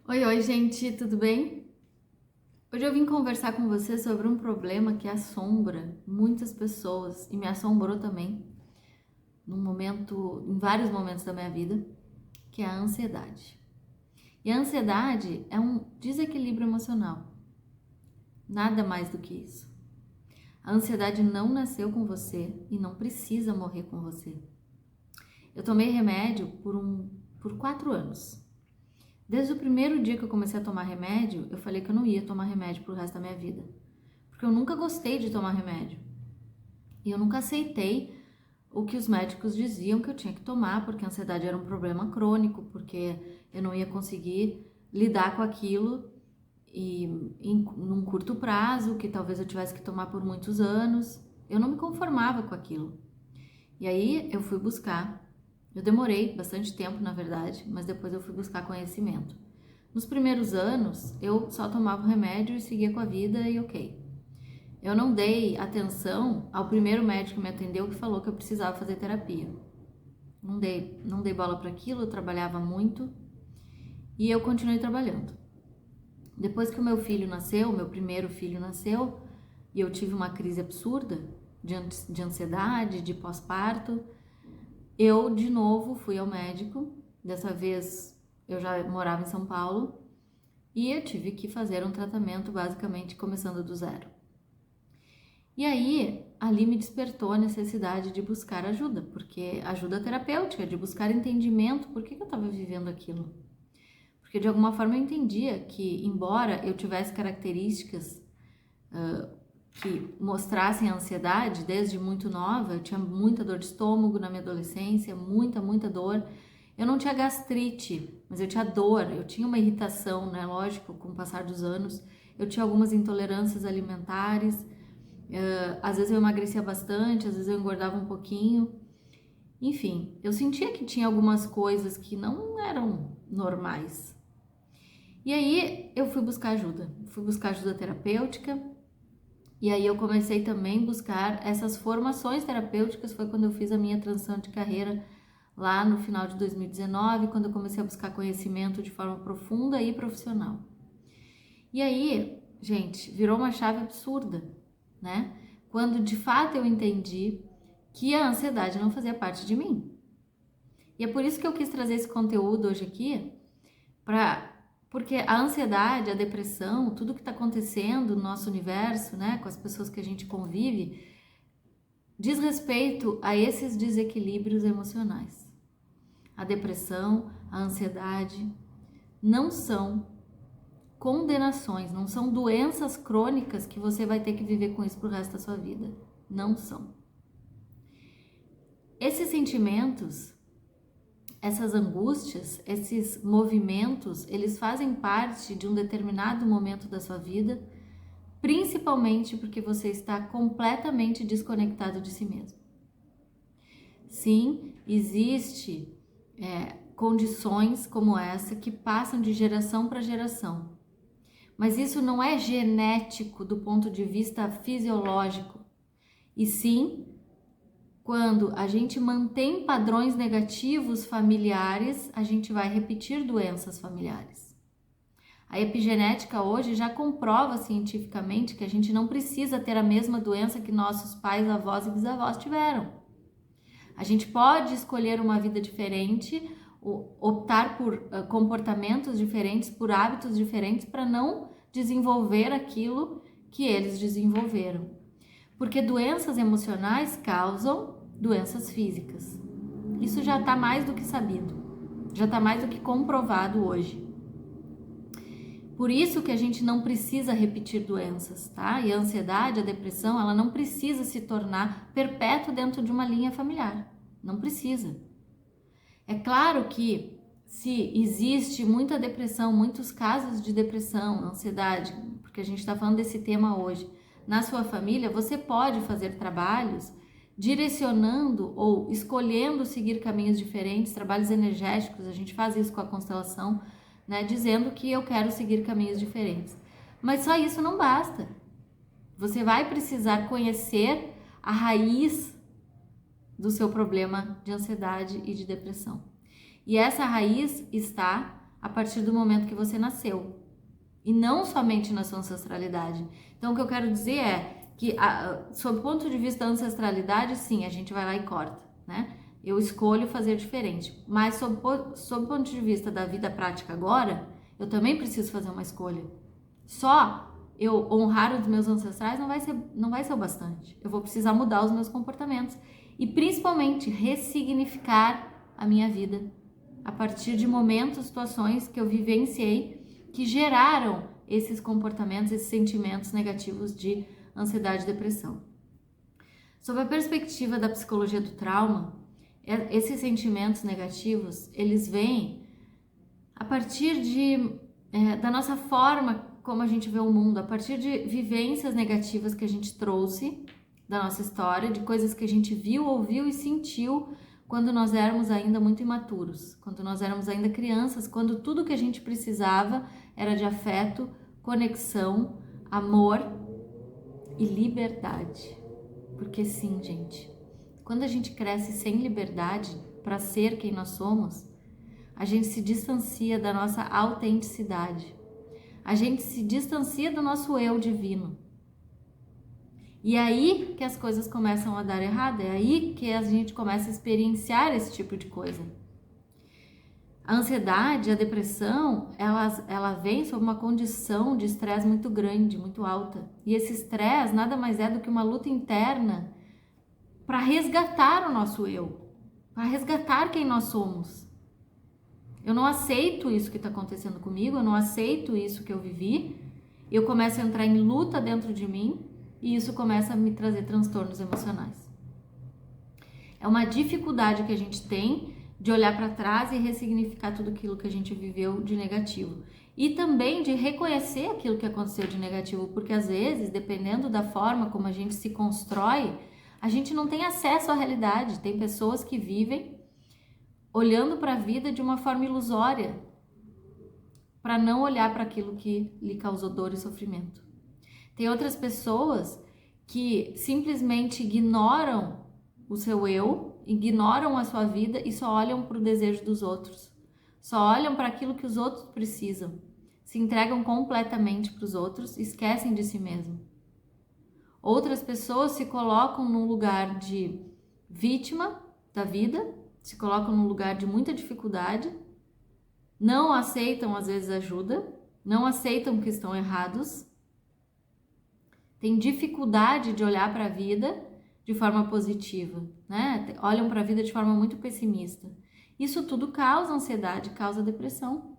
Oi, oi, gente, tudo bem? Hoje eu vim conversar com você sobre um problema que assombra muitas pessoas e me assombrou também em vários momentos da minha vida, que é a ansiedade. E a ansiedade é um desequilíbrio emocional, nada mais do que isso. A ansiedade não nasceu com você e não precisa morrer com você. Eu tomei remédio por 4 anos. Desde o primeiro dia que eu comecei a tomar remédio, eu falei que eu não ia tomar remédio pro resto da minha vida. Porque eu nunca gostei de tomar remédio. E eu nunca aceitei o que os médicos diziam que eu tinha que tomar, porque a ansiedade era um problema crônico, porque eu não ia conseguir lidar com aquilo num curto prazo, que talvez eu tivesse que tomar por muitos anos. Eu não me conformava com aquilo. E aí eu fui buscar. Eu demorei bastante tempo, na verdade, mas depois eu fui buscar conhecimento. Nos primeiros anos, eu só tomava o remédio e seguia com a vida e ok. Eu não dei atenção ao primeiro médico que me atendeu que falou que eu precisava fazer terapia. Não dei bola para aquilo, eu trabalhava muito e eu continuei trabalhando. Depois que o meu filho nasceu, o meu primeiro filho nasceu, e eu tive uma crise absurda de ansiedade, de pós-parto, eu de novo fui ao médico. Dessa vez eu já morava em São Paulo e eu tive que fazer um tratamento basicamente começando do zero. E aí, ali me despertou a necessidade de buscar ajuda, porque ajuda terapêutica, de buscar entendimento, por que eu estava vivendo aquilo. Porque de alguma forma eu entendia que, embora eu tivesse características que mostrassem a ansiedade desde muito nova, eu tinha muita dor de estômago na minha adolescência, muita dor. Eu não tinha gastrite, mas eu tinha dor, eu tinha uma irritação, né? Lógico, com o passar dos anos, eu tinha algumas intolerâncias alimentares. Às vezes eu emagrecia bastante, às vezes eu engordava um pouquinho. Enfim, eu sentia que tinha algumas coisas que não eram normais. E aí eu fui buscar ajuda terapêutica. E aí eu comecei também a buscar essas formações terapêuticas. Foi quando eu fiz a minha transição de carreira lá no final de 2019, quando eu comecei a buscar conhecimento de forma profunda e profissional. E aí, gente, virou uma chave absurda, né? Quando de fato eu entendi que a ansiedade não fazia parte de mim. E é por isso que eu quis trazer esse conteúdo hoje aqui, porque a ansiedade, a depressão, tudo que está acontecendo no nosso universo, né, com as pessoas que a gente convive, diz respeito a esses desequilíbrios emocionais. A depressão, a ansiedade não são condenações, não são doenças crônicas que você vai ter que viver com isso pro resto da sua vida. Não são. Esses sentimentos, essas angústias, esses movimentos, eles fazem parte de um determinado momento da sua vida, principalmente porque você está completamente desconectado de si mesmo. Sim, existe condições como essa que passam de geração para geração. Mas isso não é genético do ponto de vista fisiológico, e sim quando a gente mantém padrões negativos familiares, a gente vai repetir doenças familiares. A epigenética hoje já comprova cientificamente que a gente não precisa ter a mesma doença que nossos pais, avós e bisavós tiveram. A gente pode escolher uma vida diferente, optar por comportamentos diferentes, por hábitos diferentes, para não desenvolver aquilo que eles desenvolveram. Porque doenças emocionais causam doenças físicas. Isso já está mais do que sabido, já está mais do que comprovado hoje. Por isso que a gente não precisa repetir doenças, tá? E a ansiedade, a depressão, ela não precisa se tornar perpétua dentro de uma linha familiar. Não precisa. É claro que se existe muita depressão, muitos casos de depressão, ansiedade, porque a gente está falando desse tema hoje, na sua família, você pode fazer trabalhos direcionando ou escolhendo seguir caminhos diferentes, trabalhos energéticos, a gente faz isso com a constelação, né, dizendo que eu quero seguir caminhos diferentes. Mas só isso não basta. Você vai precisar conhecer a raiz do seu problema de ansiedade e de depressão. E essa raiz está a partir do momento que você nasceu, e não somente na sua ancestralidade. Então, o que eu quero dizer é que, sob o ponto de vista da ancestralidade, sim, a gente vai lá e corta, né? Eu escolho fazer diferente, mas sob o ponto de vista da vida prática agora, eu também preciso fazer uma escolha. Só eu honrar os meus ancestrais não vai ser o bastante. Eu vou precisar mudar os meus comportamentos e principalmente ressignificar a minha vida a partir de momentos, situações que eu vivenciei que geraram esses comportamentos, esses sentimentos negativos de ansiedade e depressão. Sob a perspectiva da psicologia do trauma, esses sentimentos negativos, eles vêm a partir da nossa forma como a gente vê o mundo, a partir de vivências negativas que a gente trouxe da nossa história, de coisas que a gente viu, ouviu e sentiu quando nós éramos ainda muito imaturos, quando nós éramos ainda crianças, quando tudo que a gente precisava era de afeto, conexão, amor e liberdade. Porque sim, gente, quando a gente cresce sem liberdade para ser quem nós somos, a gente se distancia da nossa autenticidade. A gente se distancia do nosso eu divino. E é aí que as coisas começam a dar errado, é aí que a gente começa a experienciar esse tipo de coisa. A ansiedade, a depressão, ela vem sob uma condição de estresse muito grande, muito alta. E esse estresse nada mais é do que uma luta interna para resgatar o nosso eu, para resgatar quem nós somos. Eu não aceito isso que está acontecendo comigo, eu não aceito isso que eu vivi, eu começo a entrar em luta dentro de mim e isso começa a me trazer transtornos emocionais. É uma dificuldade que a gente tem de olhar para trás e ressignificar tudo aquilo que a gente viveu de negativo. E também de reconhecer aquilo que aconteceu de negativo, porque às vezes, dependendo da forma como a gente se constrói, a gente não tem acesso à realidade. Tem pessoas que vivem olhando para a vida de uma forma ilusória, para não olhar para aquilo que lhe causou dor e sofrimento. Tem outras pessoas que simplesmente ignoram o seu eu, ignoram a sua vida e só olham para o desejo dos outros. Só olham para aquilo que os outros precisam. Se entregam completamente para os outros, esquecem de si mesmo. Outras pessoas se colocam num lugar de vítima da vida, se colocam num lugar de muita dificuldade, não aceitam às vezes ajuda, não aceitam que estão errados, têm dificuldade de olhar para a vida de forma positiva, né? Olham para a vida de forma muito pessimista. Isso tudo causa ansiedade, causa depressão.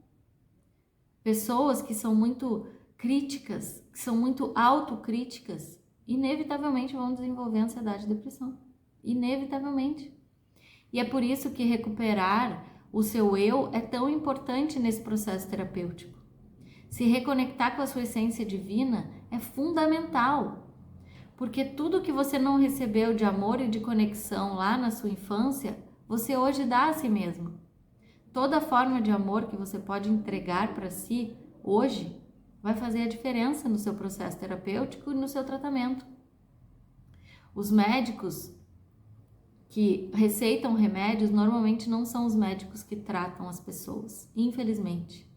Pessoas que são muito críticas, que são muito autocríticas, inevitavelmente vão desenvolver ansiedade e depressão. Inevitavelmente. E é por isso que recuperar o seu eu é tão importante nesse processo terapêutico. Se reconectar com a sua essência divina é fundamental, porque tudo que você não recebeu de amor e de conexão lá na sua infância, você hoje dá a si mesmo. Toda forma de amor que você pode entregar para si hoje vai fazer a diferença no seu processo terapêutico e no seu tratamento. Os médicos que receitam remédios normalmente não são os médicos que tratam as pessoas, infelizmente.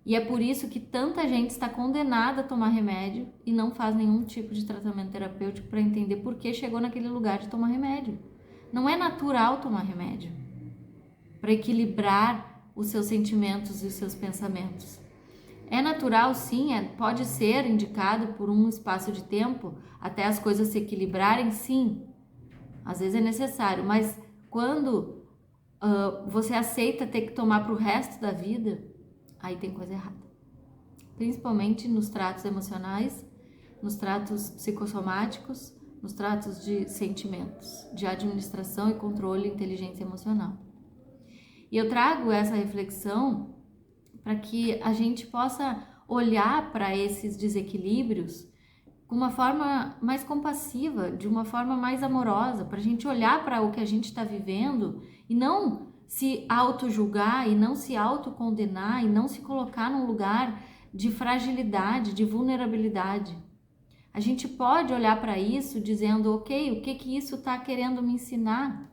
E é por isso que tanta gente está condenada a tomar remédio e não faz nenhum tipo de tratamento terapêutico para entender por que chegou naquele lugar de tomar remédio. Não é natural tomar remédio para equilibrar os seus sentimentos e os seus pensamentos. É natural, sim, pode ser indicado por um espaço de tempo até as coisas se equilibrarem, sim. Às vezes é necessário, mas quando você aceita ter que tomar para o resto da vida, aí tem coisa errada. Principalmente nos tratos emocionais, nos tratos psicossomáticos, nos tratos de sentimentos, de administração e controle e inteligência emocional. E eu trago essa reflexão para que a gente possa olhar para esses desequilíbrios com uma forma mais compassiva, de uma forma mais amorosa, para a gente olhar para o que a gente está vivendo e não se auto-julgar e não se autocondenar e não se colocar num lugar de fragilidade, de vulnerabilidade. A gente pode olhar para isso dizendo, ok, o que isso está querendo me ensinar?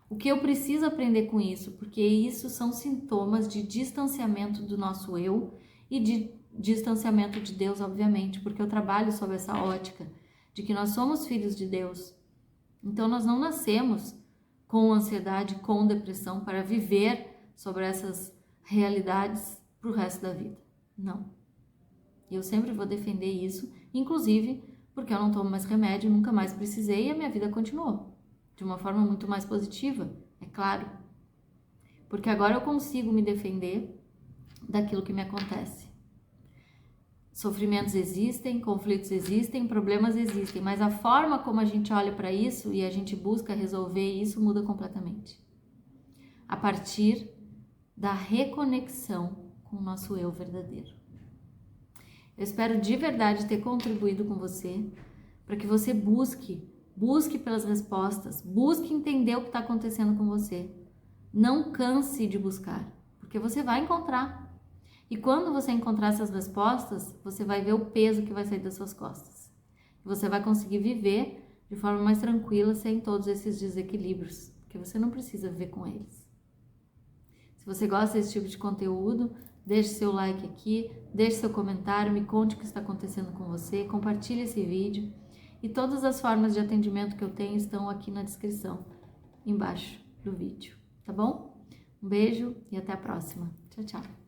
O que eu preciso aprender com isso? Porque isso são sintomas de distanciamento do nosso eu e de distanciamento de Deus, obviamente, porque eu trabalho sob essa ótica de que nós somos filhos de Deus. Então nós não nascemos com ansiedade, com depressão para viver sobre essas realidades para o resto da vida. Não. Eu sempre vou defender isso, inclusive porque eu não tomo mais remédio, nunca mais precisei e a minha vida continuou de uma forma muito mais positiva, é claro. Porque agora eu consigo me defender daquilo que me acontece. Sofrimentos existem, conflitos existem, problemas existem, mas a forma como a gente olha para isso e a gente busca resolver isso muda completamente. A partir da reconexão com o nosso eu verdadeiro. Eu espero de verdade ter contribuído com você para que você busque pelas respostas, busque entender o que está acontecendo com você. Não canse de buscar, porque você vai encontrar. E quando você encontrar essas respostas, você vai ver o peso que vai sair das suas costas. Você vai conseguir viver de forma mais tranquila, sem todos esses desequilíbrios, porque você não precisa viver com eles. Se você gosta desse tipo de conteúdo, deixe seu like aqui, deixe seu comentário, me conte o que está acontecendo com você, compartilhe esse vídeo. E todas as formas de atendimento que eu tenho estão aqui na descrição, embaixo do vídeo, tá bom? Um beijo e até a próxima. Tchau, tchau.